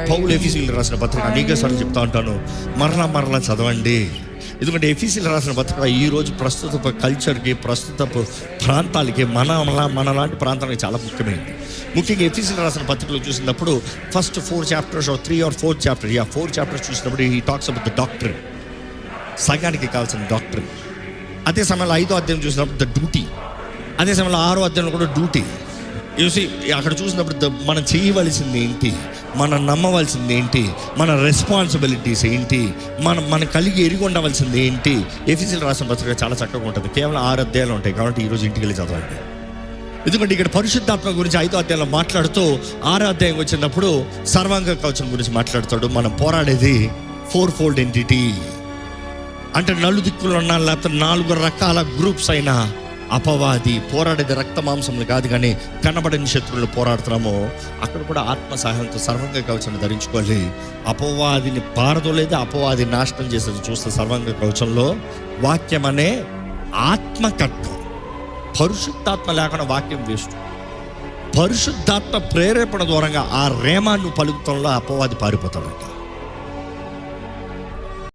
పౌలు ఎఫెసీయులకు రాసిన పత్రిక అనేకసార్లు చెప్తా ఉంటాను, మరలా చదవండి. ఎందుకంటే ఎఫెసీయులకు రాసిన పత్రిక ఈరోజు ప్రస్తుత కల్చర్కి, ప్రస్తుత ప్రాంతాలకి, మనలాంటి ప్రాంతాలకి చాలా ముఖ్యమైనది. ముఖ్యంగా ఎఫెసీయులకు రాసిన పత్రికలు చూసినప్పుడు first 4 chapters 3 or 4 chapters 4 chapters చూసినప్పుడు ఈ టాక్స్ అబౌట్ ద డాక్ట్రిన్, సంఘానికి కావాల్సిన డాక్ట్రిన్. అదే సమయంలో 5వ అధ్యాయం చూసినప్పుడు ద డ్యూటీ, అదే సమయంలో 6వ అధ్యాయంలో కూడా డ్యూటీ. చూసి అక్కడ చూసినప్పుడు మనం చేయవలసింది ఏంటి, మనం నమ్మవలసింది ఏంటి, మన రెస్పాన్సిబిలిటీస్ ఏంటి, మనం కలిగి ఎరిగి ఉండవలసింది ఏంటి. ఎఫెసీయులకు రాసిన పత్రిక చాలా చక్కగా ఉంటుంది. కేవలం 6 అధ్యాయాలు ఉంటాయి కాబట్టి ఈరోజు ఇంటికి వెళ్ళి చదవండి. ఎందుకంటే ఇక్కడ పరిశుద్ధాత్మ గురించి 5వ అధ్యాయంలో మాట్లాడుతూ 6వ అధ్యాయం వచ్చినప్పుడు సర్వాంగ కవచం గురించి మాట్లాడుతాడు. మనం పోరాడేది 4-fold ఎంటిటీ, అంటే నలుదిక్కులు ఉన్న లేకపోతే 4 రకాల గ్రూప్స్ అయినా అపవాది. పోరాడేది రక్త మాంసములు కాదు, కానీ కనబడని శత్రువులు పోరాడుతున్నామో అక్కడ కూడా ఆత్మ సహాయంతో సర్వాంగ కవచాన్ని ధరించుకోవాలి. అపవాదిని పారదోలేదు, అపవాది నాశనం చేసేది చూస్తే సర్వాంగ కవచంలో వాక్యం అనే ఆత్మకత్వం. పరిశుద్ధాత్మ లేకుండా వాక్యం వేస్ట్. పరిశుద్ధాత్మ ప్రేరేపణ ద్వారంగా ఆ రేమాను పలుకుతంలో అపవాది పారిపోతాడంట.